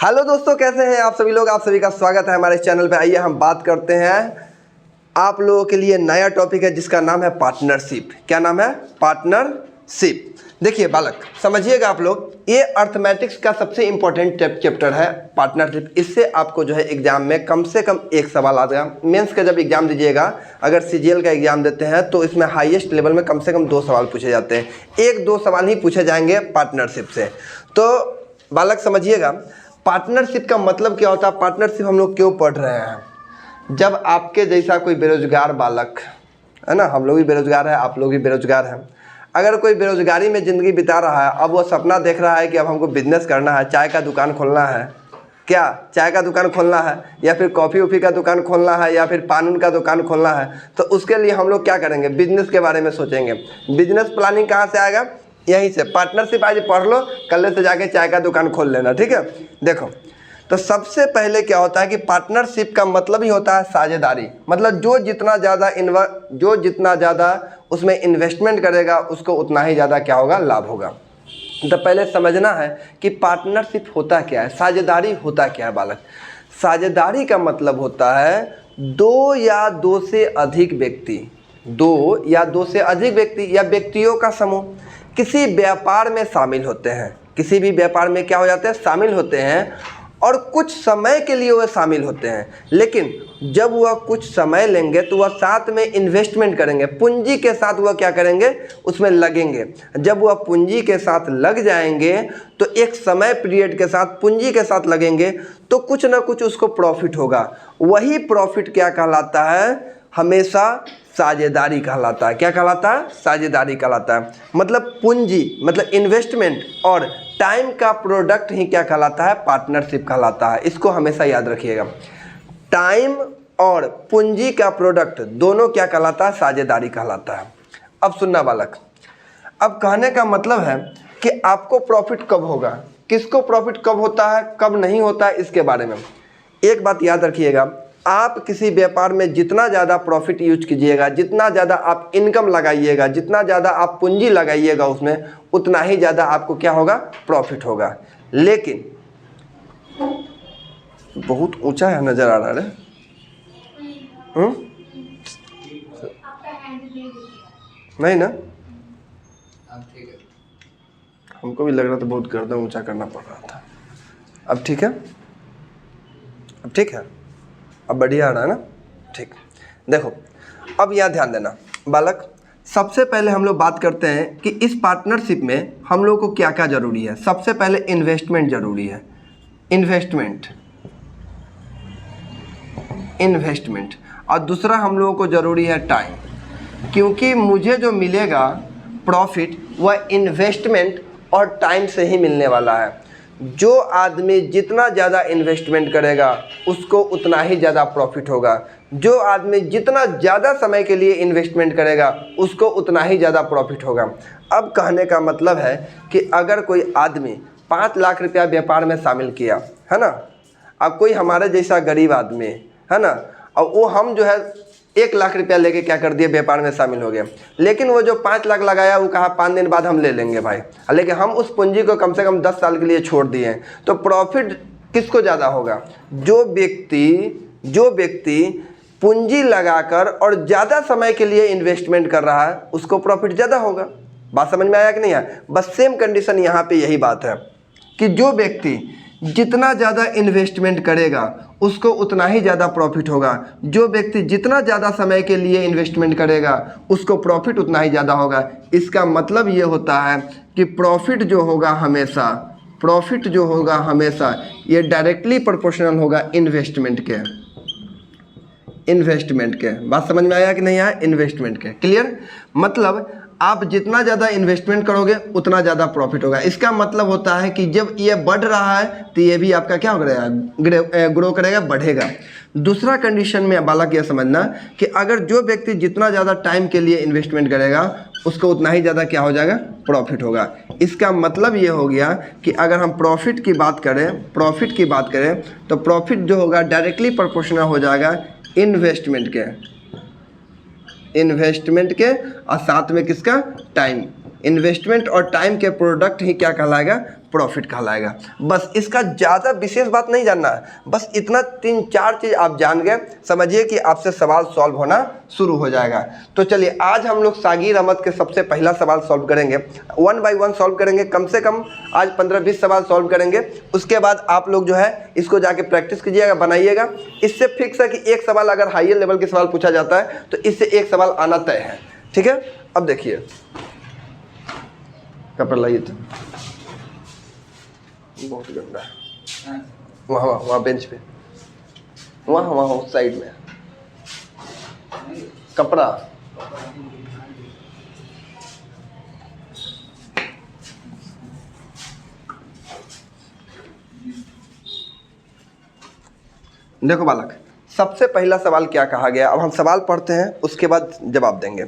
Hello दोस्तों, कैसे हैं आप सभी लोग। आप सभी का स्वागत है हमारे चैनल पे। आइए हम बात करते हैं आप लोगों के लिए नया टॉपिक है जिसका नाम है पार्टनरशिप। क्या नाम है? पार्टनरशिप। देखिए बालक, समझिएगा आप लोग, ये अर्थमेटिक्स का सबसे इंपॉर्टेंट चैप्टर है पार्टनरशिप। इससे आपको जो है एग्जाम में कम से कम एक सवाल आ जाएगा। मेंस का जब एग्जाम दीजिएगा, अगर सीजीएल का एग्जाम देते हैं तो इसमें हाईएस्ट लेवल में कम से कम 2 सवाल पूछे जाते हैं। 1-2 सवाल ही पूछे जाएंगे पार्टनरशिप से। तो बालक समझिएगा, पार्टनरशिप का मतलब क्या होता है, पार्टनरशिप हम लोग क्यों पढ़ रहे हैं। जब आपके जैसा कोई बेरोजगार बालक है ना, हम लोग भी बेरोजगार है, आप लोग भी बेरोजगार हैं, अगर कोई बेरोजगारी में ज़िंदगी बिता रहा है, अब वो सपना देख रहा है कि अब हमको बिजनेस करना है, चाय का दुकान खोलना है, क्या चाय का दुकान खोलना है या फिर कॉफ़ी वॉफ़ी का दुकान खोलना है या फिर पान का दुकान खोलना है, तो उसके लिए हम लोग क्या करेंगे, बिजनेस के बारे में सोचेंगे। बिजनेस प्लानिंग कहाँ से आएगा? यहीं से। पार्टनरशिप आज पढ़ लो, कल से जाके चाय का दुकान खोल लेना, ठीक है। देखो, तो सबसे पहले क्या होता है कि पार्टनरशिप का मतलब ही होता है साझेदारी। मतलब जो जितना ज़्यादा उसमें इन्वेस्टमेंट करेगा उसको उतना ही ज़्यादा क्या होगा, लाभ होगा। तो पहले समझना है कि पार्टनरशिप होता क्या है, साझेदारी होता क्या है बालक। साझेदारी का मतलब होता है 2 या 2 से अधिक व्यक्ति, 2 या 2 से अधिक व्यक्ति या व्यक्तियों का समूह किसी व्यापार में शामिल होते हैं। किसी भी व्यापार में क्या हो जाते हैं, शामिल होते हैं, और कुछ समय के लिए वह शामिल होते हैं। लेकिन जब वह कुछ समय लेंगे तो वह साथ में इन्वेस्टमेंट करेंगे, पूंजी के साथ वह क्या करेंगे, उसमें लगेंगे। जब वह पूंजी के साथ लग जाएंगे तो एक समय पीरियड के साथ पूंजी के साथ लगेंगे तो कुछ ना कुछ उसको प्रॉफिट होगा। वही प्रॉफिट क्या कहलाता है, हमेशा साझेदारी कहलाता है। क्या कहलाता है? साझेदारी कहलाता है। मतलब पूंजी, मतलब इन्वेस्टमेंट और टाइम का प्रोडक्ट ही क्या कहलाता है, पार्टनरशिप कहलाता है। इसको हमेशा याद रखिएगा। टाइम और पूंजी का प्रोडक्ट दोनों क्या कहलाता है, साझेदारी कहलाता है। अब सुनना बालक, अब कहने का मतलब है कि आपको प्रॉफिट कब होगा, किसको प्रॉफिट कब होता है, कब नहीं होता है, इसके बारे में एक बात याद रखिएगा। आप किसी व्यापार में जितना ज़्यादा प्रॉफिट यूज कीजिएगा, जितना ज़्यादा आप इनकम लगाइएगा, जितना ज़्यादा आप पूंजी लगाइएगा उसमें, उतना ही ज़्यादा आपको क्या होगा, प्रॉफिट होगा। लेकिन बहुत ऊंचा है, नज़र आ रहा है। नहीं ना, हमको भी लग रहा था बहुत गर्दन ऊंचा करना पड़ रहा था। अब ठीक है, अब ठीक है, अब बढ़िया आ रहा है ना, ठीक। देखो, अब यहाँ ध्यान देना बालक, सबसे पहले हम लोग बात करते हैं कि इस पार्टनरशिप में हम लोग को क्या क्या ज़रूरी है। सबसे पहले इन्वेस्टमेंट ज़रूरी है, इन्वेस्टमेंट, और दूसरा हम लोगों को ज़रूरी है टाइम, क्योंकि मुझे जो मिलेगा प्रॉफिट वह इन्वेस्टमेंट और टाइम से ही मिलने वाला है। जो आदमी जितना ज़्यादा इन्वेस्टमेंट करेगा उसको उतना ही ज़्यादा प्रॉफिट होगा। जो आदमी जितना ज़्यादा समय के लिए इन्वेस्टमेंट करेगा उसको उतना ही ज़्यादा प्रॉफिट होगा। अब कहने का मतलब है कि अगर कोई आदमी 5 लाख रुपया व्यापार में शामिल किया है ना, अब कोई हमारे जैसा गरीब आदमी है ना, और वो हम जो है 1 लाख रुपया लेके क्या कर दिए, व्यापार में शामिल हो गए। लेकिन वो जो 5 लाख लगाया वो कहा 5 दिन बाद हम ले लेंगे भाई, लेकिन हम उस पूंजी को कम से कम 10 साल के लिए छोड़ दिए। तो प्रॉफिट किसको ज़्यादा होगा? जो व्यक्ति पूंजी लगाकर और ज़्यादा समय के लिए इन्वेस्टमेंट कर रहा है उसको प्रॉफिट ज़्यादा होगा। बात समझ में आया कि नहीं आया? बस सेम कंडीशन यहाँ पे यही बात है कि जो व्यक्ति जितना ज़्यादा इन्वेस्टमेंट करेगा उसको उतना ही ज़्यादा प्रॉफिट होगा। जो व्यक्ति जितना ज़्यादा समय के लिए इन्वेस्टमेंट करेगा उसको प्रॉफिट उतना ही ज़्यादा होगा। इसका मतलब ये होता है कि प्रॉफिट जो होगा हमेशा ये डायरेक्टली प्रोपोर्शनल होगा इन्वेस्टमेंट के। बात समझ में आया कि नहीं आया? इन्वेस्टमेंट के। क्लियर? मतलब आप जितना ज़्यादा इन्वेस्टमेंट करोगे उतना ज़्यादा प्रॉफिट होगा। इसका मतलब होता है कि जब ये बढ़ रहा है तो ये भी आपका क्या हो रहा है, ग्रो करेगा, बढ़ेगा। दूसरा कंडीशन में बालक ये समझना कि अगर जो व्यक्ति जितना ज़्यादा टाइम के लिए इन्वेस्टमेंट करेगा उसको उतना ही ज़्यादा क्या हो जाएगा, प्रॉफिट होगा। इसका मतलब ये हो गया कि अगर हम प्रॉफिट की बात करें तो प्रॉफिट जो होगा डायरेक्टली प्रोपोर्शनल हो जाएगा इन्वेस्टमेंट के और साथ में किसका, टाइम। इन्वेस्टमेंट और टाइम के प्रोडक्ट ही क्या कहलाएगा, प्रॉफिट कहलाएगा। बस इसका ज़्यादा विशेष बात नहीं जानना है, बस इतना 3-4 चीज़ आप जान गए, समझिए कि आपसे सवाल सॉल्व होना शुरू हो जाएगा। तो चलिए आज हम लोग सागिर अहमद के सबसे पहला सवाल सॉल्व करेंगे, 1 बाय 1 सॉल्व करेंगे, कम से कम आज 15-20 सवाल सॉल्व करेंगे। उसके बाद आप लोग जो है इसको जाके प्रैक्टिस कीजिएगा, बनाइएगा। इससे फिक्स है कि एक सवाल अगर हायर लेवल के सवाल पूछा जाता है तो इससे एक सवाल आना तय है, ठीक है। अब देखिए कपड़ा लाइए तो बहुत गंदा है, वहाँ बेंच पे, वहाँ उस साइड में कपड़ा। देखो बालक, सबसे पहला सवाल क्या कहा गया, अब हम सवाल पढ़ते हैं उसके बाद जवाब देंगे।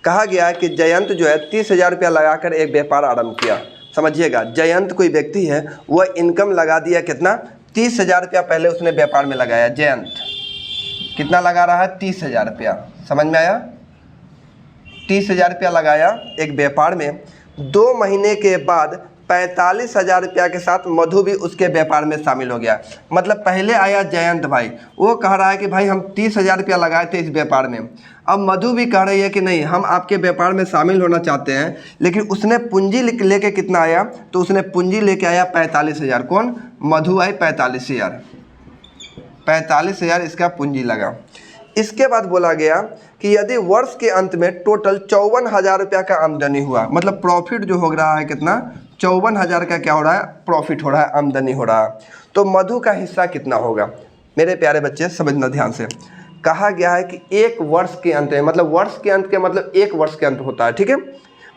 कहा गया कि जयंत जो है 30,000 रुपया लगाकर एक व्यापार आरंभ किया। समझिएगा, जयंत कोई व्यक्ति है, वह इनकम लगा दिया कितना, 30,000 रुपया पहले उसने व्यापार में लगाया। जयंत कितना लगा रहा है, 30,000 रुपया, समझ में आया। 30,000 रुपया लगाया एक व्यापार में। 2 महीने के बाद 45,000 रुपया के साथ मधु भी उसके व्यापार में शामिल हो गया। मतलब पहले आया जयंत भाई, वो कह रहा है कि भाई हम 30,000 रुपया लगाए थे इस व्यापार में। अब मधु भी कह रही है कि नहीं, हम आपके व्यापार में शामिल होना चाहते हैं। लेकिन उसने पूंजी लेके कितना आया, तो उसने पूंजी लेके आया 45,000। कौन, मधु आई 45,000, 45,000 इसका पूंजी लगा। इसके बाद बोला गया कि यदि वर्ष के अंत में टोटल 54,000 रुपया का आमदनी हुआ, मतलब प्रॉफिट जो हो रहा है कितना, 54,000 का क्या हो रहा है, प्रॉफिट हो रहा है, आमदनी हो रहा है, तो मधु का हिस्सा कितना होगा। मेरे प्यारे बच्चे समझना ध्यान से, कहा गया है कि एक वर्ष के अंत में, मतलब वर्ष के अंत के मतलब 1 वर्ष के अंत होता है, ठीक है।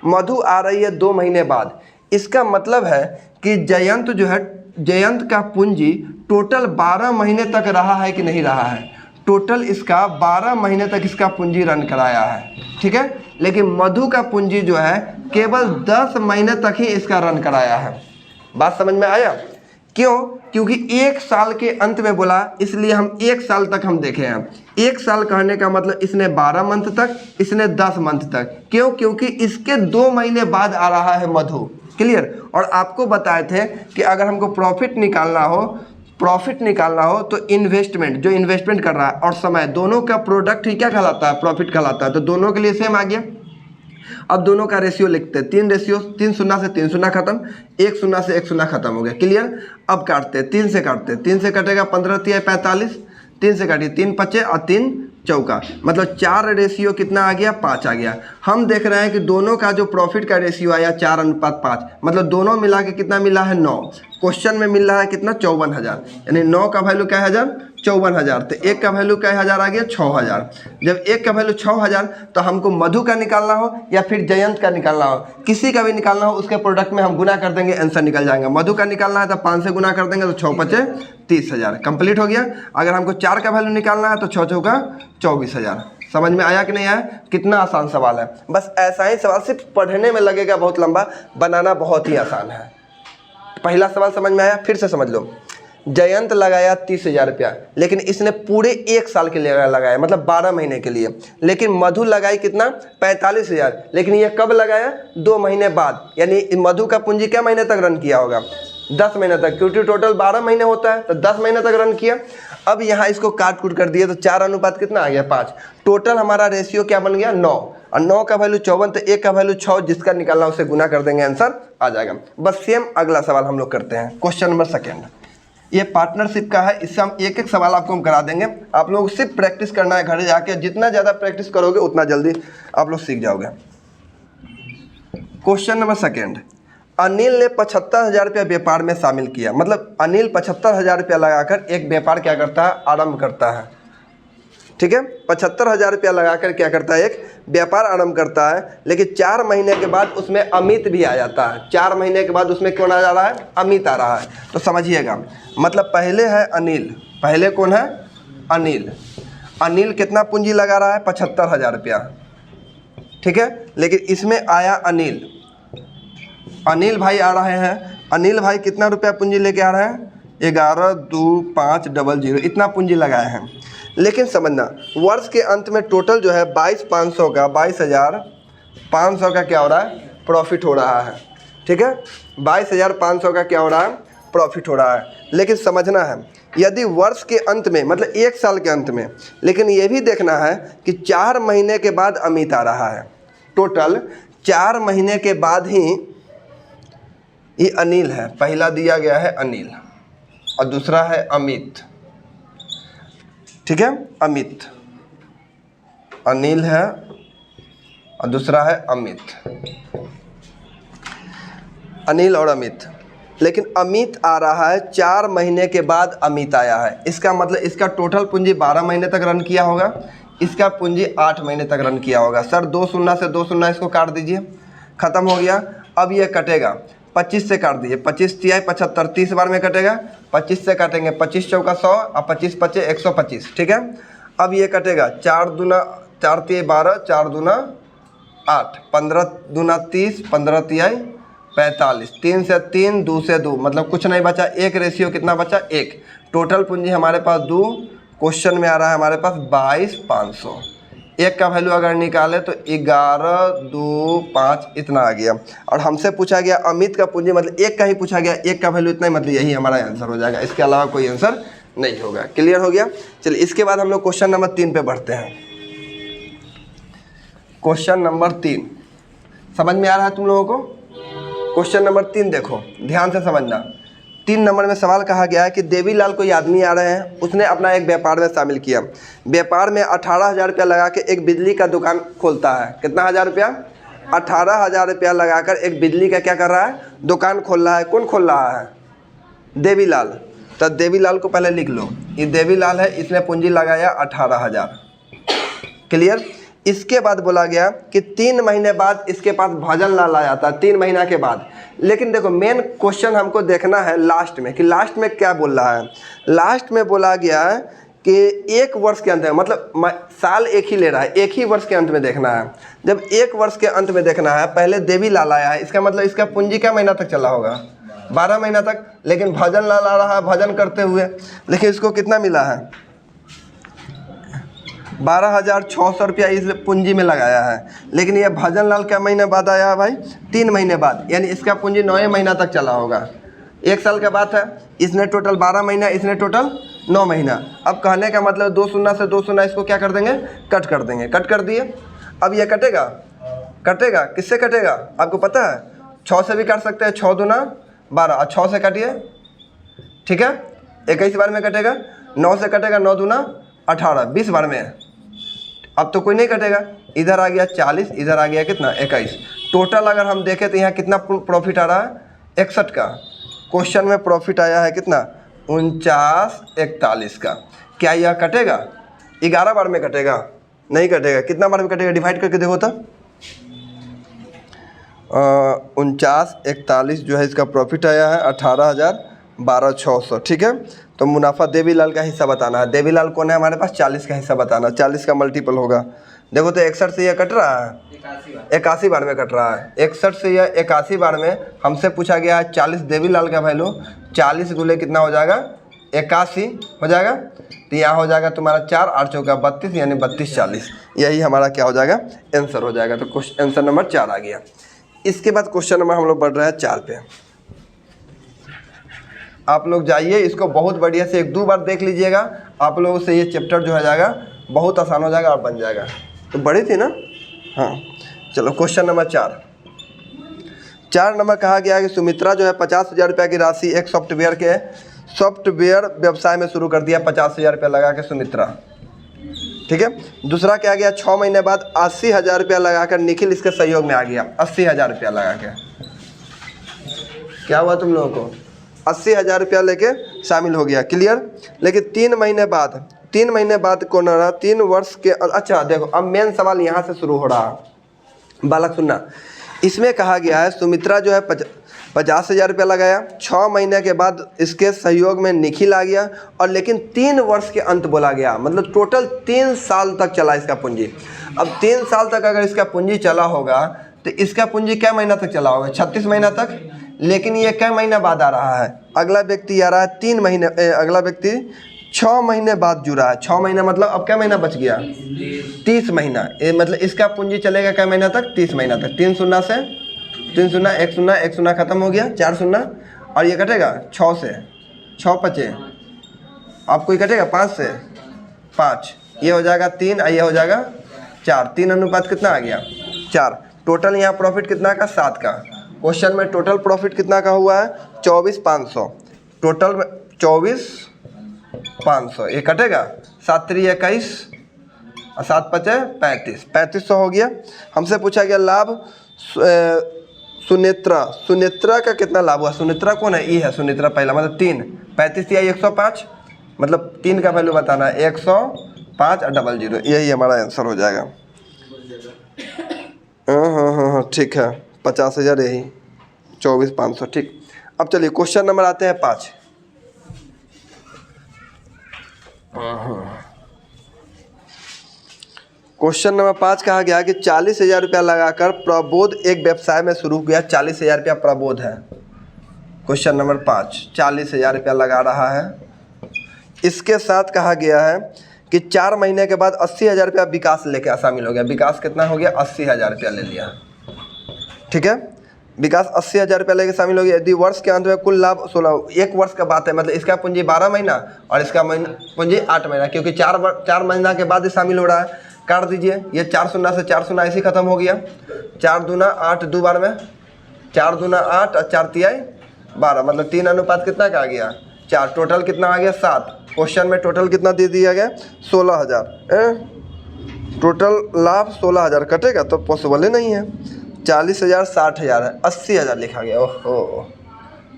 मधु आ रही है 2 महीने बाद। इसका मतलब है कि जयंत जो है, जयंत का पूंजी टोटल 12 महीने तक रहा है कि नहीं रहा है, टोटल इसका 12 महीने तक इसका पूंजी रन कराया है, ठीक है। लेकिन मधु का पूंजी जो है केवल 10 महीने तक ही इसका रन कराया है। बात समझ में आया, क्यों, क्योंकि 1 साल के अंत में बोला, इसलिए हम 1 साल तक हम देखे हैं। 1 साल कहने का मतलब इसने 12 मंथ तक, इसने 10 मंथ तक, क्यों, क्योंकि इसके 2 महीने बाद आ रहा है मधु, क्लियर। और आपको बताए थे कि अगर हमको प्रॉफिट निकालना हो तो इन्वेस्टमेंट, जो इन्वेस्टमेंट कर रहा है और समय, दोनों का प्रोडक्ट ही क्या कहलाता है, प्रॉफिट कहलाता है। तो दोनों के लिए सेम आ गया। अब दोनों का रेशियो लिखते हैं, 3 रेशियो, 3 शून्य से 3 शून्य खत्म, 1 शून्य से 1 शून्य खत्म हो गया, क्लियर। अब काटते हैं, 3 से काटते हैं, 3 से कटेगा 15 × 45, 3 से काटिए 3 पचे और 3 चौका, मतलब 4 रेशियो कितना आ गया, 5 आ गया। हम देख रहे हैं कि दोनों का जो प्रॉफिट का रेशियो आया 4:5, मतलब दोनों मिला के कितना मिला है, 9। क्वेश्चन में मिल रहा है कितना, 54,000, यानी 9 का वैल्यू क्या है, 54,000। तो 1 का वैल्यू क्या है, 1000 आ गया, 6,000। जब 1 का वैल्यू 6,000, तो हमको मधु का निकालना हो या फिर जयंत का निकालना हो, किसी का भी निकालना हो, उसके प्रोडक्ट में हम गुना कर देंगे, आंसर निकल जाएगा। मधु का निकालना है तो 5 से गुना कर देंगे, तो 6 पचे 30,000, कंप्लीट हो गया। अगर हमको 4 का वैल्यू निकालना है तो 6 चौका 24,000। समझ में आया कि नहीं आया, कितना आसान सवाल है। बस ऐसा ही सवाल सिर्फ पढ़ने में लगेगा बहुत लंबा, बनाना बहुत ही आसान है। पहला सवाल समझ में आया, फिर से समझ लो। जयंत लगाया 30,000 रुपया, लेकिन इसने पूरे 1 साल के लिए लगाया, मतलब 12 महीने के लिए। लेकिन मधु लगाई कितना, 45,000, लेकिन ये कब लगाया, 2 महीने बाद। यानी मधु का पूंजी क्या महीने तक रन किया होगा, 10 महीने तक, क्योंकि टोटल 12 महीने होता है, तो 10 महीने तक रन किया। अब यहाँ इसको काट कूट कर दिए तो 4 अनुपात कितना आ गया, 5। टोटल हमारा रेशियो क्या बन गया, 9, और 9 का वैल्यू 54, तो 1 का वैल्यू 6, जिसका निकालना उसे गुना कर देंगे, आंसर आ जाएगा। बस सेम अगला सवाल हम लोग करते हैं, क्वेश्चन नंबर 2। ये पार्टनरशिप का है, इससे हम एक सवाल आपको हम करा देंगे। आप लोग सिर्फ प्रैक्टिस करना है, घर जाके जितना ज़्यादा प्रैक्टिस करोगे उतना जल्दी आप लोग सीख जाओगे। क्वेश्चन नंबर 2, अनिल ने 75,000 रुपया व्यापार में शामिल किया। मतलब अनिल 75,000 रुपया लगाकर एक व्यापार क्या करता है, आरंभ करता है, ठीक है। 75,000 रुपया लगाकर क्या करता है, एक व्यापार आरंभ करता है। लेकिन 4 महीने के बाद उसमें अमित भी आ जाता है। 4 महीने के बाद उसमें कौन आ जा रहा है, अमित आ रहा है। तो समझिएगा, मतलब पहले है अनिल, पहले कौन है, अनिल। अनिल कितना पूंजी लगा रहा है, 75,000 रुपया, ठीक है। लेकिन इसमें आया अनिल, अनिल भाई आ रहे हैं। अनिल भाई कितना रुपया पूंजी लेके आ रहे हैं, 11,25,00 इतना पूंजी लगाए हैं। लेकिन समझना, वर्ष के अंत में टोटल जो है 22,500 का, 22,500 का क्या हो रहा है, प्रॉफिट हो रहा है। ठीक है, 22,500 का क्या हो रहा है, प्रॉफिट हो रहा है। लेकिन समझना है, यदि वर्ष के अंत में मतलब 1 साल के अंत में, लेकिन ये भी देखना है कि 4 महीने के बाद अमित आ रहा है। टोटल 4 महीने के बाद ही ये अनिल है, पहला दिया गया है अनिल और दूसरा है अमित, ठीक है, अमित, अनिल है और दूसरा है अमित, अनिल और अमित। लेकिन अमित आ रहा है 4 महीने के बाद अमित आया है। इसका मतलब इसका टोटल पूंजी 12 महीने तक रन किया होगा, इसका पूंजी 8 महीने तक रन किया होगा। सर 2 शून्य से 2 शून्य इसको काट दीजिए, ख़त्म हो गया। अब ये कटेगा 25 से काट दीजिए, 25 तिहाई 75, 30 बार में कटेगा, 25 से काटेंगे, 25 चौका 100 और 25 पचे 125, ठीक है। अब ये कटेगा 4 दूना 4 तिहाई 12, 4 दूना 8, 15 दूना 30, 15 तिहाई 45, 3 से 3, 2 से 2, मतलब कुछ नहीं बचा, 1 रेशियो कितना बचा, 1। टोटल पूंजी हमारे पास 2, क्वेश्चन में आ रहा है हमारे पास 22,500। 1 का वैल्यू अगर निकाले तो 11, 2, 5 इतना आ गया। और हमसे पूछा गया अमित का पूंजी, मतलब 1 का ही पूछा गया, 1 का वैल्यू इतना ही, मतलब यही हमारा आंसर हो जाएगा, इसके अलावा कोई आंसर नहीं होगा। क्लियर हो गया। चलिए इसके बाद हम लोग क्वेश्चन नंबर 3 पे बढ़ते हैं। क्वेश्चन नंबर 3 समझ में आ रहा है तुम लोगों को? क्वेश्चन नंबर 3 देखो, ध्यान से समझना। 3 नंबर में सवाल कहा गया है कि देवीलाल कोई आदमी आ रहे हैं, उसने अपना एक व्यापार में शामिल किया। व्यापार में 18,000 रुपया लगा के एक बिजली का दुकान खोलता है। कितना हज़ार रुपया? 18,000 रुपया लगाकर एक बिजली का क्या कर रहा है, दुकान खोल रहा है। कौन खोल रहा है? देवीलाल। तो देवीलाल को पहले लिख लो, ये देवीलाल है, इसने पूंजी लगाया 18,000। क्लियर। इसके बाद बोला गया कि 3 महीने बाद इसके पास भजन लाल आया था, 3 महीना के बाद। लेकिन देखो मेन क्वेश्चन हमको देखना है लास्ट में, कि लास्ट में क्या बोल रहा है। लास्ट में बोला गया है कि 1 वर्ष के अंत में, मतलब साल एक ही ले रहा है, 1 ही वर्ष के अंत में देखना है। जब 1 वर्ष के अंत में देखना है, पहले देवीलाल आया है, इसका मतलब इसका पूंजी क्या महीना तक चला होगा? 12 महीना तक। लेकिन भजन लाल आ रहा है भजन करते हुए, लेकिन इसको कितना मिला है? 12,600 रुपया इस पूंजी में लगाया है। लेकिन ये भजन लाल क्या महीने बाद आया है भाई? 3 महीने बाद, यानी इसका पूंजी 9 महीना तक चला होगा। 1 साल का बात है, इसने टोटल 12 महीना, इसने टोटल 9 महीना। अब कहने का मतलब 2 शून्य से 2 शून्य इसको क्या कर देंगे, कट कर देंगे। कट कर दिए। अब ये कटेगा, कटेगा किससे कटेगा आपको पता है? 6 से भी काट सकते हैं, 6 दूना 12 और 6 से काटिए, ठीक है, 21 बार में कटेगा। 9 से कटेगा, 9 दूना 18, 20 बार में। अब तो कोई नहीं कटेगा। इधर आ गया 40, इधर आ गया कितना, 21। टोटल अगर हम देखें तो यहाँ कितना प्रॉफिट आ रहा है? 61 का। क्वेश्चन में प्रॉफिट आया है कितना? 49,41 का। क्या यह कटेगा? 11 बार में कटेगा? नहीं कटेगा। कितना बार में कटेगा? डिवाइड करके देखो तो 49,41 जो है इसका प्रॉफिट आया है 18,12,600, ठीक है। तो मुनाफा देवीलाल का हिस्सा बताना है। देवीलाल कौन है हमारे पास? 40 का हिस्सा बताना। 40 का मल्टीपल होगा। देखो तो 61 से यह कट रहा है, 81 बार में कट रहा है। 61 से यह 81 बार में हमसे पूछा गया है 40 देवीलाल का वैल्यू। 40 गुले कितना हो जाएगा? 81 हो जाएगा। तो यहाँ हो जाएगा तुम्हारा 4, 8 चौका 32, यानी 32, 40। यही हमारा क्या हो जाएगा? आंसर हो जाएगा। तो क्वेश्चन आंसर नंबर 4 आ गया। इसके बाद क्वेश्चन नंबर हम लोग बढ़ रहे हैं 4 पे। आप लोग जाइए, इसको बहुत बढ़िया से 1-2 बार देख लीजिएगा। आप लोगों से ये चैप्टर जो है जाएगा बहुत आसान हो जाएगा और बन जाएगा। तो बड़ी थी ना? हाँ चलो क्वेश्चन नंबर 4 नंबर कहा गया है कि सुमित्रा जो है 50,000 रुपये की राशि एक सॉफ्टवेयर व्यवसाय में शुरू कर दिया। 50,000 रुपया लगा के सुमित्रा, ठीक है। दूसरा क्या गया? 6 महीने बाद 80,000 रुपया लगाकर निखिल इसके सहयोग में आ गया। 80,000 रुपया लगा के क्या हुआ तुम लोगों को? 80,000 रुपया लेके शामिल हो गया। क्लियर। लेकिन 3 महीने बाद कौन रहा? 3 वर्ष के। अच्छा देखो अब मेन सवाल यहाँ से शुरू हो रहा है, बालक सुनना। इसमें कहा गया है सुमित्रा जो है 50,000 रुपया लगाया, 6 महीने के बाद इसके सहयोग में निखिल आ गया, और लेकिन 3 वर्ष के अंत बोला गया, मतलब टोटल 3 साल तक चला इसका पूंजी। अब 3 साल तक अगर इसका पूंजी चला होगा तो इसका पूंजी क्या महीना तक चला होगा? 36 महीना तक। लेकिन ये क्या महीना बाद आ रहा है? अगला व्यक्ति आ रहा है 3 महीने, अगला व्यक्ति 6 महीने बाद जुड़ा है। 6 महीना मतलब अब क्या महीना बच गया? 30 महीना। मतलब इसका पूंजी चलेगा क्या महीना तक? 30 महीना तक। 3 शून्य से 3 शून्य 1 शून्य 1 शून्य खत्म हो गया, 4 शून्य और ये कटेगा 6 से, 6 पचे आपको ये कटेगा 5 से 5, ये हो जाएगा 3 और ये हो जाएगा 4, 3 अनुपात कितना आ गया 4। टोटल यहाँ प्रॉफिट कितना का 7 का। क्वेश्चन में टोटल प्रॉफिट कितना का हुआ है 24,500, टोटल में 24,500, ये कटेगा 7 3 21 और 7 पचे 35, 3500 हो गया। हमसे पूछा गया लाभ सुनेत्रा, सुनेत्रा का कितना लाभ हुआ। सुनेत्रा कौन है, ये है सुनेत्रा पहला, मतलब 3, 35 या 105, मतलब 3 का वैल्यू बताना है 105 और 00, यही हमारा आंसर हो जाएगा। हाँ ठीक है, 50,000 यही 24,500 ठीक। अब चलिए क्वेश्चन नंबर आते हैं 5। क्वेश्चन नंबर 5 कहा गया कि 40,000 रुपया लगाकर प्रबोध एक व्यवसाय में शुरू किया। 40,000 रुपया प्रबोध है। क्वेश्चन नंबर 5, 40,000 रुपया लगा रहा है। इसके साथ कहा गया है कि 4 महीने के बाद 80,000 रुपया विकास लेके शामिल हो गया। विकास कितना हो गया 80,000 रुपया ले लिया, ठीक है। विकास 80,000 रुपया लेके शामिल हो गया। यदि वर्ष के अंत में कुल लाभ 16, 1 वर्ष का बात है, मतलब इसका पूंजी 12 महीना और इसका पूंजी 8 महीना, क्योंकि 4 महीना के बाद शामिल हो रहा है। काट दीजिए, ये 4 शून्य से 4 शून्य ऐसे खत्म हो गया। 4 दूना 8, 2 बार में 4 दूना 8 और 4 तिहाई 12, मतलब 3 अनुपात कितना का आ गया 4। टोटल कितना आ गया 7। क्वेश्चन में टोटल कितना दे दिया गया 16,000। टोटल लाभ 16,000 कटेगा तो पॉसिबल ही नहीं है। 40,000 60,000 है, 80,000 लिखा गया। ओहो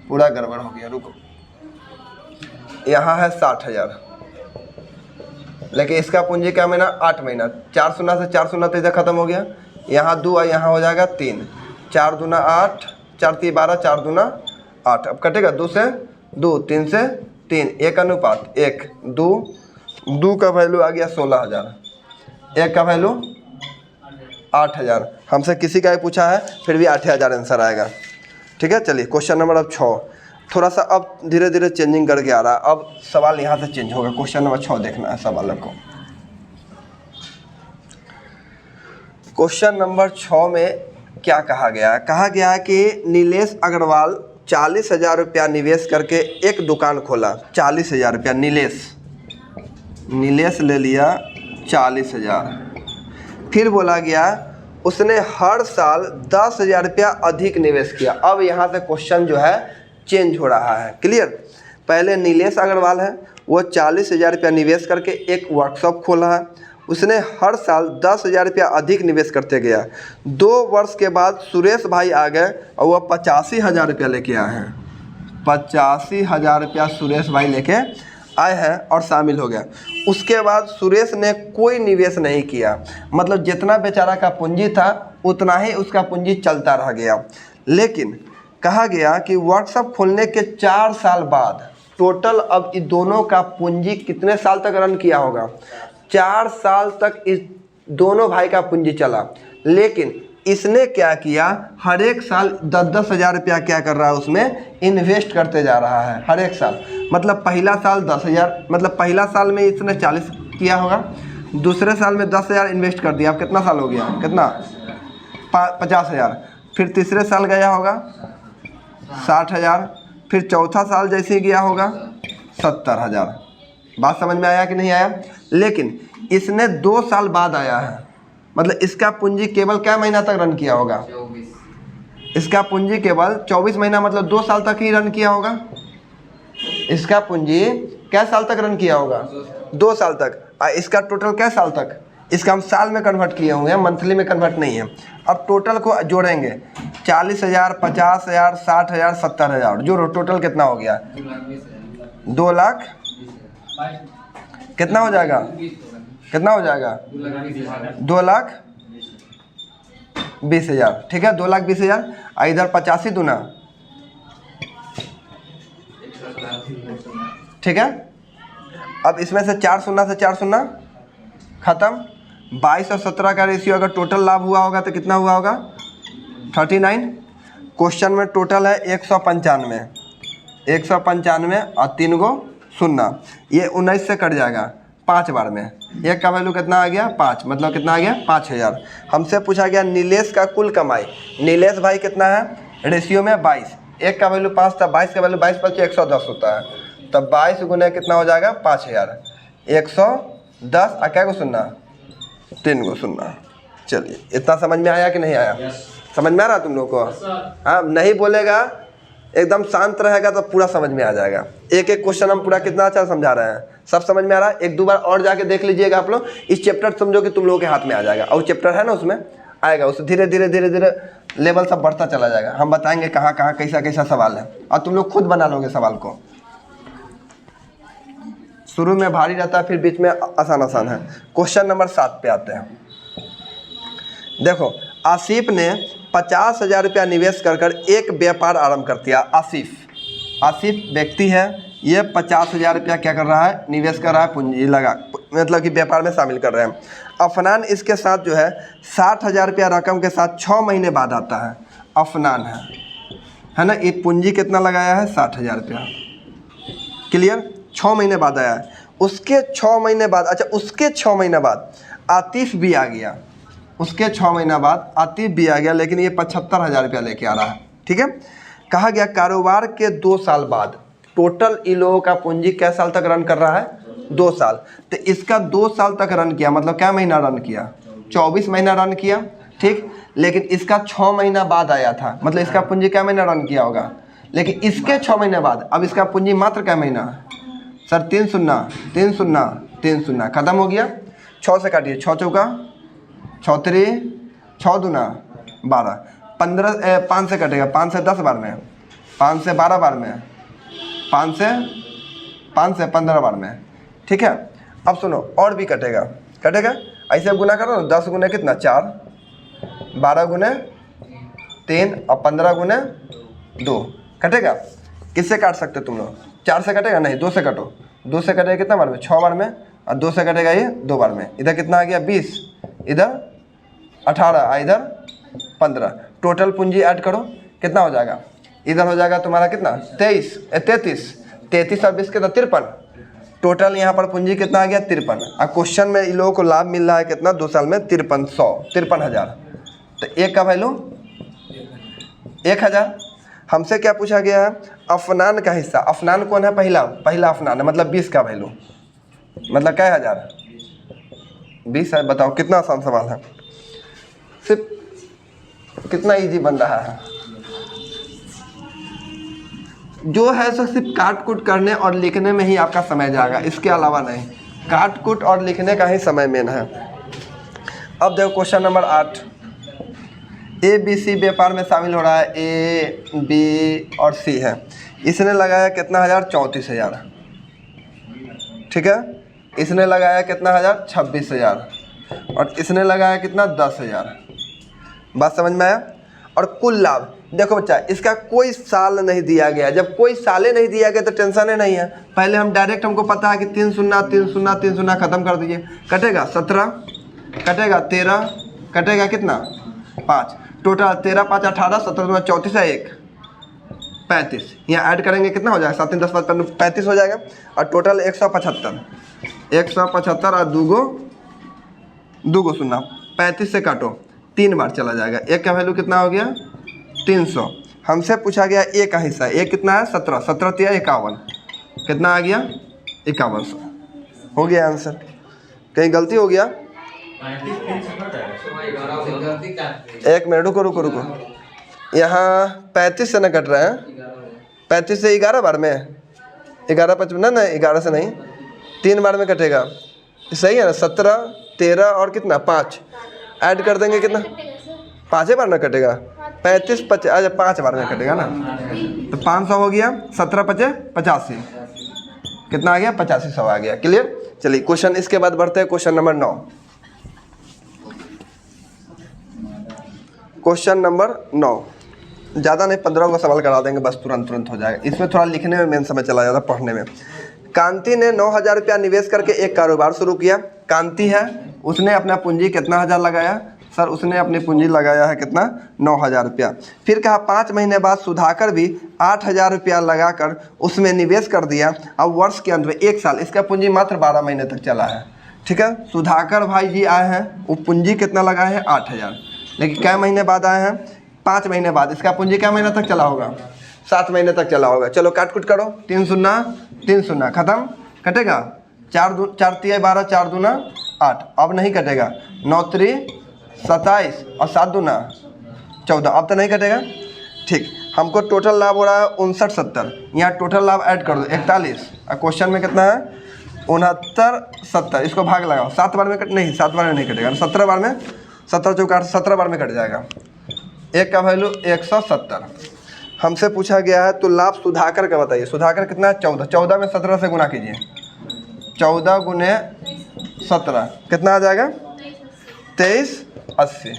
पूरा गड़बड़ हो गया, रुको। यहाँ है 60,000, लेकिन इसका पूंजी क्या महीना 8 महीना। 4 शून्य से 4 शून्य तो इधर खत्म हो गया। यहाँ 2 और यहाँ हो जाएगा 3। 4 दूना 8, 4 3 12, 4 दूना 8। अब कटेगा 2 से 2, 3 से 3, 1 अनुपात 1, 2 का वैल्यू आ गया 16,000, 1 का वैल्यू 8,000। हमसे किसी का भी पूछा है फिर भी 8,000 आंसर आएगा, ठीक है। चलिए क्वेश्चन नंबर अब 6, थोड़ा सा अब धीरे धीरे चेंजिंग करके आ रहा है। अब सवाल यहाँ से चेंज होगा। क्वेश्चन नंबर 6 देखना है सवाल को। क्वेश्चन नंबर 6 में क्या कहा गया है, कहा गया है कि नीलेश अग्रवाल 40,000 रुपया निवेश करके एक दुकान खोला। 40,000 रुपया नीलेश ले लिया 40,000। फिर बोला गया उसने हर साल 10,000 रुपया अधिक निवेश किया। अब यहाँ से क्वेश्चन जो है चेंज हो रहा है, क्लियर। पहले नीलेश अग्रवाल है, वो 40,000 रुपया निवेश करके एक वर्कशॉप खोला है। उसने हर साल 10,000 रुपया अधिक निवेश करते गया। 2 वर्ष के बाद सुरेश भाई आ गए और वह 85,000 रुपया लेके आए हैं। 85,000 रुपया सुरेश भाई लेके आए हैं और शामिल हो गया। उसके बाद सुरेश ने कोई निवेश नहीं किया, मतलब जितना बेचारा का पूंजी था उतना ही उसका पूंजी चलता रह गया। लेकिन कहा गया कि वर्कशॉप खोलने के 4 साल बाद टोटल अब इन दोनों का पूंजी कितने साल तक रन किया होगा। 4 साल तक इस दोनों भाई का पूंजी चला। लेकिन इसने क्या किया, हर एक साल 10-10 हज़ार रुपया क्या कर रहा है उसमें इन्वेस्ट करते जा रहा है हर एक साल। मतलब पहला साल 10,000, मतलब पहला साल में इसने 40 किया होगा, दूसरे साल में 10,000 इन्वेस्ट कर दिया। अब कितना साल हो गया, कितना 50,000। फिर तीसरे साल गया होगा 60,000, फिर चौथा साल जैसे गया होगा 70,000। बात समझ में आया कि नहीं आया। लेकिन इसने 2 साल बाद आया है, मतलब इसका पूंजी केवल क्या महीना तक रन किया होगा, 24। इसका पूंजी केवल 24 महीना, मतलब 2 साल तक ही रन किया होगा। इसका पूंजी क्या साल तक रन किया होगा, 2 साल तक। इसका टोटल क्या साल तक, इसका हम साल में कन्वर्ट किए हुए हैं, मंथली में कन्वर्ट नहीं है। अब टोटल को जोड़ेंगे 40,000, 50,000, 60,000, 70,000, जो टोटल कितना हो गया 2 लाख। कितना हो जाएगा, कितना हो जाएगा 2,20,000, ठीक है। 2,20,000 इधर 85 दूना, ठीक है। अब इसमें से 4 शून्य से 4 शून्य खत्म। 22 और 17 का रेशियो अगर टोटल लाभ हुआ होगा तो कितना हुआ होगा 39। क्वेश्चन में टोटल है 195 और 3 गो शून्य, ये 19 से कट जाएगा 5 बार में। एक का वैल्यू कितना आ गया 5, मतलब कितना आ गया 5000। हमसे पूछा गया नीलेश का कुल कमाई। नीलेश भाई कितना है, रेशियो में 22, एक का वैल्यू 5 था, 22 का वैल्यू 22 + 110 होता है, तब 22 गुने कितना हो जाएगा 5000, 110 और क्या को सुनना 3 को सुनना। चलिए इतना समझ में आया कि नहीं आया? समझ में आ रहा तुम लोग को? हाँ, नहीं बोलेगा एकदम शांत रहेगा तो पूरा समझ में आ जाएगा। एक एक क्वेश्चन हम पूरा कितना अच्छा समझा रहे हैं, सब समझ में आ रहा है। एक दो बार और जाके देख लीजिएगा आप लोग, इस चैप्टर समझो कि तुम लोगों के हाथ में आ जाएगा, और चैप्टर है ना उसमें आएगा, उससे धीरे धीरे धीरे धीरे लेवल सब बढ़ता चला जाएगा। हम बताएंगे कहाँ कहाँ कैसा कैसा सवाल है, और तुम लोग खुद बना लोगे सवाल को। शुरू में भारी रहता है, फिर बीच में आसान आसान है। क्वेश्चन नंबर 7 पे आते हैं। देखो, आसिफ ने 50,000 रुपया निवेश कर एक व्यापार आरंभ कर दिया। आसिफ व्यक्ति है, ये 50,000 रुपया क्या कर रहा है, निवेश कर रहा है, पूंजी लगा, मतलब कि व्यापार में शामिल कर रहे हैं। अफनान इसके साथ जो है 60,000 रुपया रकम के साथ 6 महीने बाद आता है। अफनान है ना, ये पूंजी कितना लगाया है 60,000 रुपया, क्लियर, 6 महीने बाद आया है। उसके 6 महीने बाद, अच्छा उसके 6 महीने बाद आतिफ भी आ गया, उसके 6 महीना बाद आतिफ भी आ गया, लेकिन ये 75,000 रुपया लेके आ रहा है, ठीक है। कहा गया कारोबार के 2 साल बाद टोटल इन लोगों का पूंजी कै साल तक रन कर रहा है, 2 साल। तो इसका 2 साल तक रन किया, मतलब क्या महीना रन किया, 24 महीना रन किया, ठीक। लेकिन इसका 6 महीना बाद आया था, मतलब इसका पूंजी क्या महीना रन किया होगा, लेकिन इसके 6 महीने बाद अब इसका पूंजी मात्र क्या महीना सर, 3 शून्य 3 शून्य 3 शून्य, खत्म हो गया। 6 से काटिए, 6 चौका 6 3 6 दूना 12, 15 5 से कटेगा, 5 से 10 बार में, 5 से 12 बार में, 5 से 15 बार में, ठीक है। अब सुनो और भी कटेगा, ऐसे गुना करो ना, 10 गुने कितना 4, 12 गुने 3 और 15 गुने 2 कटेगा। किससे काट सकते तुम लोग, 4 से कटेगा नहीं, 2 से कटो, 2 से कटेगा कितना बार में 6 बार में, और 2 से कटेगा ये 2 बार में। इधर कितना आ गया 20, इधर 18, इधर 15। टोटल पूंजी ऐड करो कितना हो जाएगा, इधर हो जाएगा तुम्हारा कितना 33 और 20 कितना 53। टोटल यहाँ पर पूंजी कितना आ गया 53। और क्वेश्चन में इन लोगों को लाभ मिल रहा है कितना 2 साल में 53,000। तो एक का वैल्यू 1000। हमसे क्या पूछा गया है, अफनान का हिस्सा। अफनान कौन है, पहला अफनान है, मतलब 20 का वैल्यू, मतलब क्या हज़ार 20 है। बताओ कितना आसान सवाल है, सिर्फ कितना इजी बन रहा है। जो है सो सिर्फ काट कूट करने और लिखने में ही आपका समय जाएगा, इसके अलावा नहीं। काट कूट और लिखने का ही समय मेन है। अब देखो क्वेश्चन नंबर 8। ABC व्यापार में शामिल हो रहा है, A, B और C है। इसने लगाया कितना हज़ार 34,000, ठीक है। इसने लगाया कितना हज़ार 26,000, और इसने लगाया कितना 10,000। बात समझ में आया। और कुल लाभ देखो बच्चा, इसका कोई साल नहीं दिया गया। जब कोई साले नहीं दिया गया तो टेंशन ही नहीं है। पहले हम डायरेक्ट, हमको पता है कि 3 शून्य 3 शून्य 3 शून्य खत्म कर दीजिए। कटेगा 17, कटेगा 13, कटेगा कितना 5। टोटल 13 5 18, 17 34 है, 1 35। यहाँ ऐड करेंगे कितना हो जाएगा 7 3 10 5 35 हो जाएगा। और टोटल 175 और 2 शून्य 35 से काटो 3 बार चला जाएगा। एक का वैल्यू कितना हो गया 300। हमसे पूछा गया ए का हिस्सा, ए कितना है 17, 17 3 51, कितना आ गया 5100। हो गया आंसर। कहीं गलती हो गया, एक मिनट रुको। यहाँ 35 से न कट रहा है, 35 से 11 बार में, 11 55 ना 11 से नहीं 3 बार में कटेगा, सही है ना। 17 13 और कितना 5 ऐड कर देंगे, कितना 5 बार ना कटेगा, 35 50, अच्छा 5 बार में कटेगा ना, तो 500 हो गया। 17 5 85, कितना आ गया 8500 आ गया। क्लियर। चलिए क्वेश्चन इसके बाद बढ़ते हैं क्वेश्चन नंबर 9। क्वेश्चन नंबर 9 ज़्यादा नहीं, 15 का सवाल करा देंगे बस, तुरंत हो जाएगा। इसमें थोड़ा लिखने में मेन समय चला जाता, पढ़ने में। कांति ने 9,000 रुपया निवेश करके एक कारोबार शुरू किया। कांति है, उसने अपना पूंजी कितना हज़ार लगाया सर उसने अपनी पूंजी लगाया है कितना, 9,000 रुपया। फिर कहा 5 महीने बाद सुधाकर भी 8,000 रुपया लगाकर उसमें निवेश कर दिया। अब वर्ष के अंत में 1 साल, इसका पूंजी मात्र 12 महीने तक चला है। ठीक है, सुधाकर भाई जी आए हैं, वो पूंजी कितना लगाए हैं, 8,000। लेकिन क्या महीने बाद आए हैं, 5 महीने बाद। इसका पूंजी क्या महीने तक चला होगा, 7 महीने तक चला होगा। चलो काट कुट करो, 3 शून्य 3 शून्य खत्म, कटेगा 4 तिया 12, 4 दूना 8, अब नहीं कटेगा। 9 3 27 और 7 दूना 14, अब तो नहीं कटेगा। ठीक, हमको टोटल लाभ हो रहा है 59 70, यहाँ टोटल लाभ ऐड कर दो 41, और क्वेश्चन में कितना है 69 70, इसको भाग लगाओ, 7 बार में नहीं 7 बार में नहीं कटेगा, 17 बार में, 17 चौका 17 बार में कट जाएगा। एक का वैल्यू 170। हमसे पूछा गया है तो लाभ सुधाकर का बताइए। सुधाकर कितना है, 14, 14 में 17 से गुना कीजिए, 14 गुने 17 कितना आ जाएगा, 2380।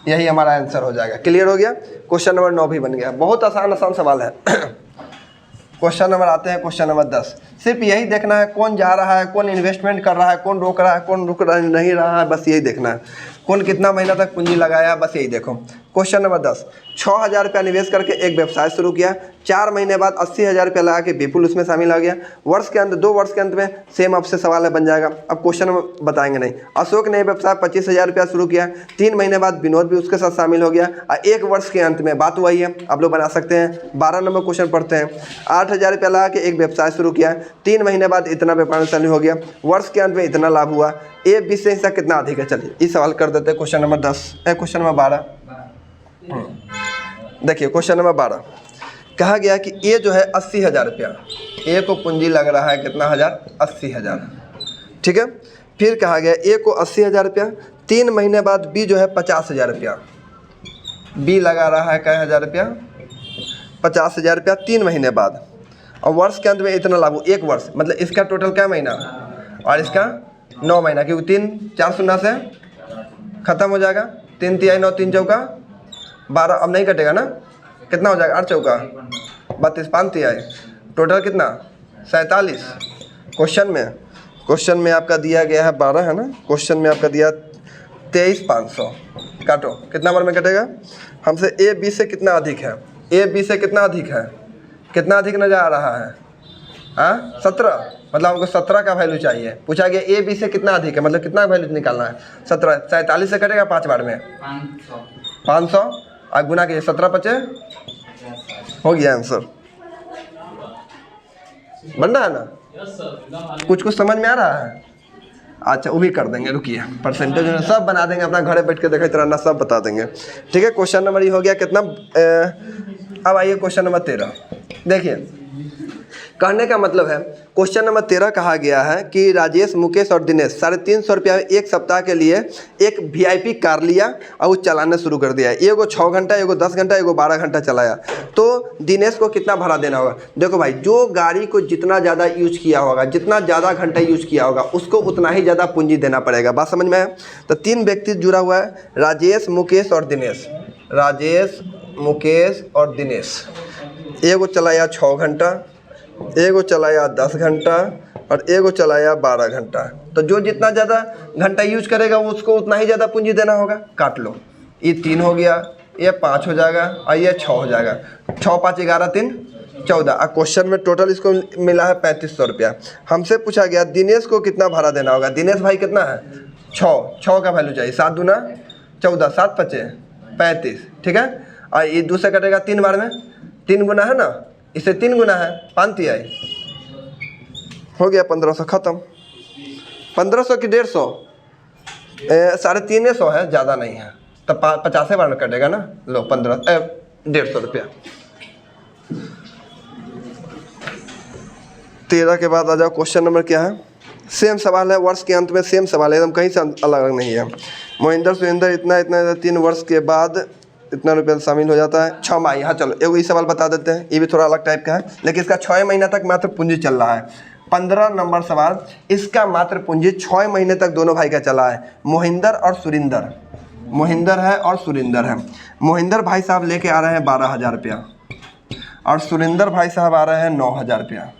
यही हमारा आंसर हो जाएगा। क्लियर हो गया। क्वेश्चन नंबर 9 भी बन गया। बहुत आसान सवाल है। क्वेश्चन नंबर आते हैं, क्वेश्चन नंबर 10। सिर्फ यही देखना है कौन जा रहा है, कौन इन्वेस्टमेंट कर रहा है, कौन रोक रहा है, कौन रुक नहीं रहा है, बस यही देखना है। कौन कितना महीना तक पूंजी लगाया, बस यही देखो। क्वेश्चन नंबर 10, 6,000 रुपया निवेश करके एक व्यवसाय शुरू किया। 4 महीने बाद 80,000 रुपया लगा के विपुल उसमें शामिल हो गया। वर्ष के अंत 2 वर्ष के अंत में सेम आपसे सवाल है बन जाएगा। अब क्वेश्चन में बताएंगे नहीं। अशोक ने व्यवसाय 25,000 रुपया शुरू किया। 3 महीने बाद विनोद भी उसके साथ शामिल हो गया और 1 वर्ष के अंत में, बात वही है, आप लोग बना सकते हैं। 12 नंबर क्वेश्चन पढ़ते हैं। 8,000 रुपया लगा के एक व्यवसाय शुरू किया। 3 महीने बाद इतना व्यापार में शामिल हो गया। वर्ष के अंत में इतना लाभ हुआ। ए बी से हिस्सा कितना अधिक है। चलिए इस सवाल कर देते हैं। क्वेश्चन नंबर 10 क्वेश्चन नंबर 12 देखिए। क्वेश्चन नंबर 12 कहा गया कि ए जो है 80,000 रुपया, ए को पूंजी लग रहा है कितना हजार, 80,000। ठीक है, फिर कहा गया ए को 80,000 रुपया। 3 महीने बाद बी जो है 50,000 रुपया, बी लगा रहा है क्या हजार रुपया, 50,000 रुपया 3 महीने बाद। और वर्ष के अंत में इतना लाभ, 1 वर्ष मतलब इसका टोटल क्या महीना और इसका 9 महीना, क्योंकि 3 4 शून्य से खत्म हो जाएगा। 3 तिहाई 9 3 चौका 12, अब नहीं कटेगा ना, कितना हो जाएगा 8 चौका 32, 5 तिहाई, टोटल कितना 47। क्वेश्चन में आपका दिया गया है 12 है ना, क्वेश्चन में आपका दिया 23,500। काटो, कितना बार में कटेगा। हमसे ए बी से कितना अधिक है, ए बी से कितना अधिक है, कितना अधिक नजर आ रहा है, हाँ 17, मतलब हमको 17 का वैल्यू चाहिए। पूछा गया ए बी से कितना अधिक है, मतलब कितना वैल्यू निकालना है, 17। 47 से कटेगा 5 बार में 500 और गुना कीजिए, 17 5 हो गया आंसर। बन रहा है ना, कुछ समझ में आ रहा है। अच्छा वो भी कर देंगे, रुकिए, परसेंटेज सब बना देंगे, अपना घरे बैठ के देखते रहना, सब बता देंगे। ठीक है, क्वेश्चन नंबर ये हो गया कितना। अब आइए क्वेश्चन नंबर 13। देखिए कहने का मतलब है, क्वेश्चन नंबर 13 कहा गया है कि राजेश, मुकेश और दिनेश 350 रुपया में 1 सप्ताह के लिए एक VIP कार लिया और वो चलाना शुरू कर दिया। एगो 6 घंटा, एगो 10 घंटा, एगो 12 घंटा चलाया। तो दिनेश को कितना भाड़ा देना होगा। देखो भाई, जो गाड़ी को जितना ज़्यादा यूज किया होगा, जितना ज़्यादा घंटा यूज किया होगा, उसको उतना ही ज़्यादा पूंजी देना पड़ेगा। बात समझ में है। तो 3 व्यक्ति जुड़ा हुआ है, राजेश, मुकेश और दिनेश। राजेश, मुकेश और दिनेश। एगो चलाया 6 घंटा, एगो चलाया 10 घंटा और एगो चलाया 12 घंटा। तो जो जितना ज़्यादा घंटा यूज करेगा उसको उतना ही ज़्यादा पूंजी देना होगा। काट लो, ये 3 हो गया, ये 5 हो जाएगा और ये 6 हो जाएगा। 6 5 11 3 14। और क्वेश्चन में टोटल इसको मिला है 3500 रुपया। हमसे पूछा गया दिनेश को कितना भाड़ा देना होगा। दिनेश भाई कितना है, 6 का वैल्यू चाहिए। 7 दूना 14, 7 5 35। ठीक है, और ये 2 से कटेगा 3 बार में, 3 गुना है ना, इसे 3 गुना है, 5 तिहाई हो गया 1500, खत्म। 1500 की 150, 350 है, ज़्यादा नहीं है, तो 50 बार में कटेगा ना। लो 150 रुपया। 13 के बाद आ जाओ, क्वेश्चन नंबर क्या है, सेम सवाल है, वर्ष के अंत में सेम सवाल है, एकदम कहीं से अलग नहीं है। महेंद्र सुरेंद्र इतना 3 वर्ष के बाद इतना रुपया शामिल हो जाता है। 6 माह। हाँ चलो एगो ये सवाल बता देते हैं, ये भी थोड़ा अलग टाइप का है, लेकिन इसका 6 महीना तक मात्र पूंजी चल रहा है। 15 नंबर सवाल, इसका मात्र पूंजी 6 महीने तक दोनों भाई का चला है। मोहिंदर और सुरिंदर, मोहिंदर है और सुरिंदर है। मोहिंदर भाई साहब लेके आ रहे हैं 12,000 रुपया और सुरिंदर भाई साहब आ रहे हैं 9,000 रुपया।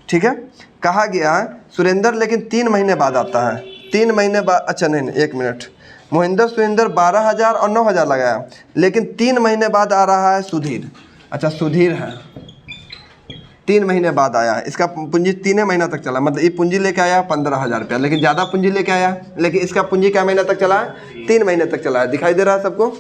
ठीक है, कहा गया है सुरेंद्र लेकिन 3 महीने बाद आता है, 3 महीने बाद, अच्छा नहीं 1 मिनट, मोहिंदर सुरेंद्र 12,000 और 9,000 लगाया, लेकिन 3 महीने बाद आ रहा है सुधीर। अच्छा सुधीर है, 3 महीने बाद आया है, इसका पूंजी 3 महीना तक चला, मतलब ये पूंजी लेके आया 15,000 रुपया, लेकिन ज़्यादा पूंजी लेके आया, लेकिन इसका पूंजी क्या महीना तक चला है? 3 महीने तक चला है। दिखाई दे रहा है सबको?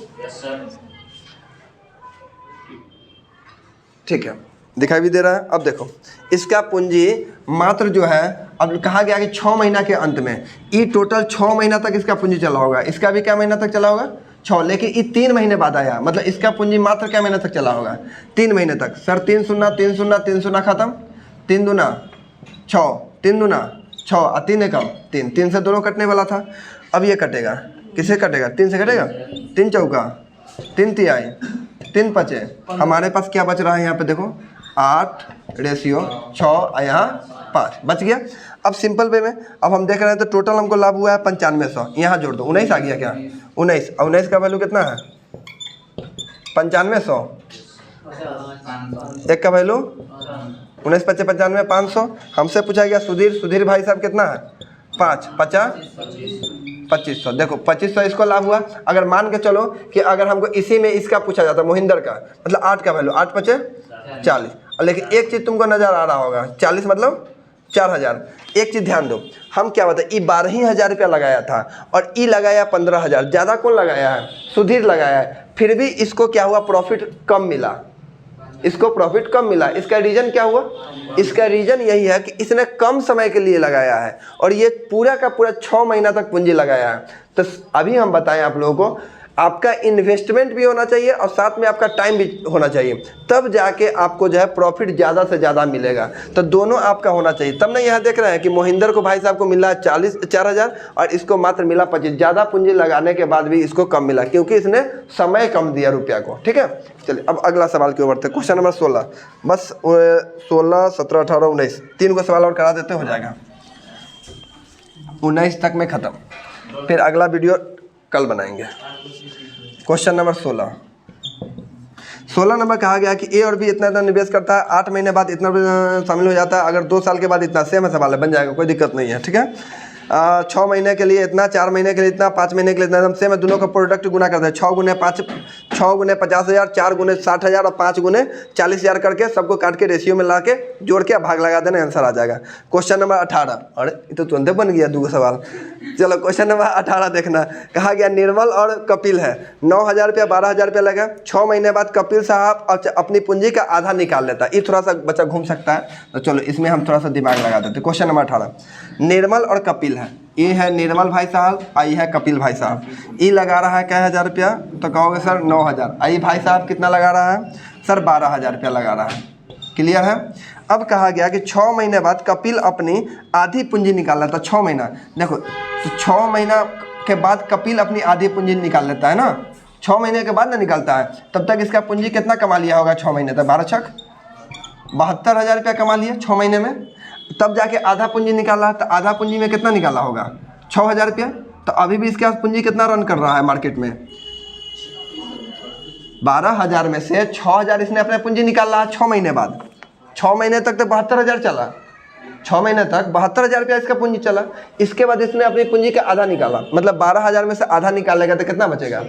ठीक है, दिखाई भी दे रहा है। अब देखो इसका पूंजी मात्र जो है, अब कहा गया कि 6 महीना के अंत में, ये टोटल 6 महीना तक इसका पूंजी चला होगा, इसका भी क्या महीना तक चला होगा? 6, लेकिन ये 3 महीने बाद आया, मतलब इसका पूंजी मात्र क्या महीने तक चला होगा? 3 महीने तक। सर 3 शून्य 3 शून्य 3 शून्य खत्म, 3 दूना 6, 3 दूना 6 और 3 एकम 3, 3 से दोनों कटने वाला था। अब ये कटेगा, किससे कटेगा? 3 से कटेगा, 3 चौका 3 तिहाई 3 पचे, हमारे पास क्या बच रहा है यहाँ पे देखो 8/6 और यहाँ 5 बच गया। अब सिंपल वे में अब हम देख रहे हैं तो टोटल हमको लाभ हुआ है 9500, यहाँ जोड़ दो 19 आ गया क्या? 19, और 19 का वैल्यू कितना है? 9500, एक का वैल्यू 19 × 5 = 95, 500। हमसे पूछा गया सुधीर भाई साहब कितना है? 5 50 2500। देखो 2500 इसको लाभ हुआ। अगर मान के चलो कि अगर हमको इसी में इसका पूछा जाता मोहिंदर का, मतलब 8 का वैल्यू 8 × 5 = 40, लेकिन एक चीज़ तुमको नज़र आ रहा होगा 40 मतलब 4000। एक चीज़ ध्यान दो, हम क्या बताए, ई 12,000 रुपया लगाया था और ई लगाया 15,000, ज़्यादा कौन लगाया है? सुधीर लगाया है, फिर भी इसको क्या हुआ? प्रॉफिट कम मिला, इसको प्रॉफिट कम मिला। इसका रीज़न क्या हुआ? इसका रीज़न यही है कि इसने कम समय के लिए लगाया है और ये पूरा का पूरा 6 महीना तक पूंजी लगाया है। तो अभी हम बताएं आप लोगों को, आपका इन्वेस्टमेंट भी होना चाहिए और साथ में आपका टाइम भी होना चाहिए, तब जाके आपको जो है प्रॉफिट ज़्यादा से ज़्यादा मिलेगा। तो दोनों आपका होना चाहिए, तब ना यहाँ देख रहे हैं कि मोहिंदर को भाई साहब को मिला 4,000 और इसको मात्र मिला 25, ज़्यादा पूंजी लगाने के बाद भी इसको कम मिला क्योंकि इसने समय कम दिया रुपया को। ठीक है, चलिए अब अगला सवाल की ओर बढ़ते हैं। क्वेश्चन नंबर 16, बस 16, 17, 18, 19 3 को सवाल और करा देते हो जाएगा, 19 तक में ख़त्म, फिर अगला वीडियो कल बनाएंगे। क्वेश्चन नंबर 16 नंबर कहा गया कि ए और बी इतना निवेश करता है, 8 महीने बाद इतना शामिल हो जाता है, अगर 2 साल के बाद इतना, सेम है सवाल है, बन जाएगा, कोई दिक्कत नहीं है। ठीक है, 6 महीने के लिए इतना, 4 महीने के लिए इतना, 5 महीने के लिए इतना, सेम है, दोनों का प्रोडक्ट गुना करते हैं, 6 × 5 6 × 50,000, 4 × 60,000 और 5 × 40,000 करके सबको काट के रेशियो में ला के जोड़ के भाग लगा देना, आंसर आ जाएगा। क्वेश्चन नंबर 18, और तो तुरंत बन गया 2 सवाल। चलो क्वेश्चन नंबर 18 देखना, कहा गया निर्मल और कपिल है, 9,000 रुपया 12,000 रुपया लगा, 6 महीने बाद कपिल साहब अपनी पूंजी का आधा निकाल लेता है। ये थोड़ा सा बच्चा घूम सकता है, तो चलो इसमें हम थोड़ा सा दिमाग लगा देते हैं। क्वेश्चन नंबर 18, निर्मल और कपिल है, ये है निर्मल भाई साहब, आई है कपिल भाई साहब, ये लगा रहा है क्या 1,000 रुपया, तो कहोगे सर 9,000, आई भाई साहब कितना लगा रहा है सर 12,000 रुपया लगा रहा है। क्लियर है। अब कहा गया कि 6 महीने बाद कपिल अपनी आधी पूंजी निकाल लेता है। 6 महीना देखो, तो 6 महीना के बाद कपिल अपनी आधी पूंजी निकाल लेता है ना, 6 महीने के बाद ना निकालता है, तब तक इसका पूंजी कितना कमा लिया होगा 6 महीने तक? 12 छक 72,000 रुपया कमा लिया 6 महीने में, तब जाके आधा पूंजी निकाला, तो आधा पूंजी में कितना निकाला होगा? 6,000 रुपया। तो अभी भी इसके पास पूंजी कितना रन कर रहा है मार्केट में? 12,000 में से 6,000 इसने अपने पूंजी निकाला 6 महीने बाद। 6 महीने तक तो 72,000 चला, 6 महीने तक 72,000 रुपया इसका पूंजी चला। इसके बाद इसने अपनी पूंजी का आधा निकाला, मतलब 12,000 में से आधा निकालेगा तो कितना बचेगा?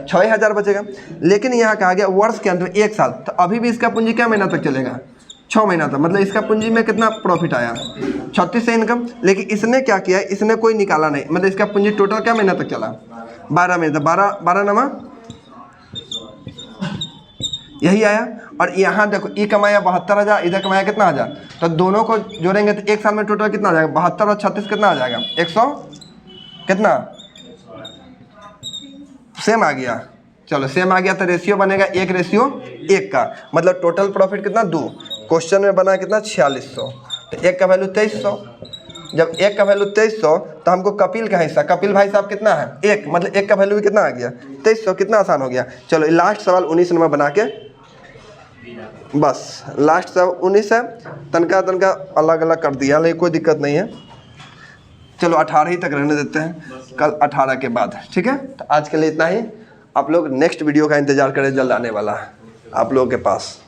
6,000 बचेगा। लेकिन यहाँ कहा गया वर्ष के अंत में 1 साल, तो अभी भी इसका पूंजी क्या महीना तक चलेगा? 6 महीना तक, मतलब इसका पूंजी में कितना प्रॉफिट आया? 36 से इनकम। लेकिन इसने क्या किया, इसने कोई निकाला नहीं, मतलब इसका पूंजी टोटल क्या महीना तक चला? 12 महीने तक। 12 नमा यही आया। और यहाँ देखो ये कमाया 72,000, इधर कमाया कितना 1000, तो दोनों को जोड़ेंगे तो 1 साल में टोटल कितना आ जाएगा? 72 और 36 कितना आ जाएगा? 100 कितना सेम आ गया। चलो सेम आ गया तो रेशियो बनेगा 1:1 का, मतलब टोटल प्रॉफिट कितना? 2। क्वेश्चन में बना कितना? 4600। तो 1 का वैल्यू 2300। जब 1 का वैल्यू 2300 तो हमको कपिल का हिस्सा, कपिल भाई साहब कितना है? 1, मतलब 1 का वैल्यू भी कितना आ गया? 2300। कितना आसान हो गया। चलो लास्ट सवाल 19 नंबर बना के, बस लास्ट सवाल 19 है, तनका अलग अलग कर दिया, लेकिन कोई दिक्कत नहीं है। चलो 18 ही तक रहने देते हैं, कल 18 के बाद। ठीक है, तो आज के लिए इतना ही। आप लोग नेक्स्ट वीडियो का इंतज़ार करें, जल्द आने वाला है आप लोगों के पास।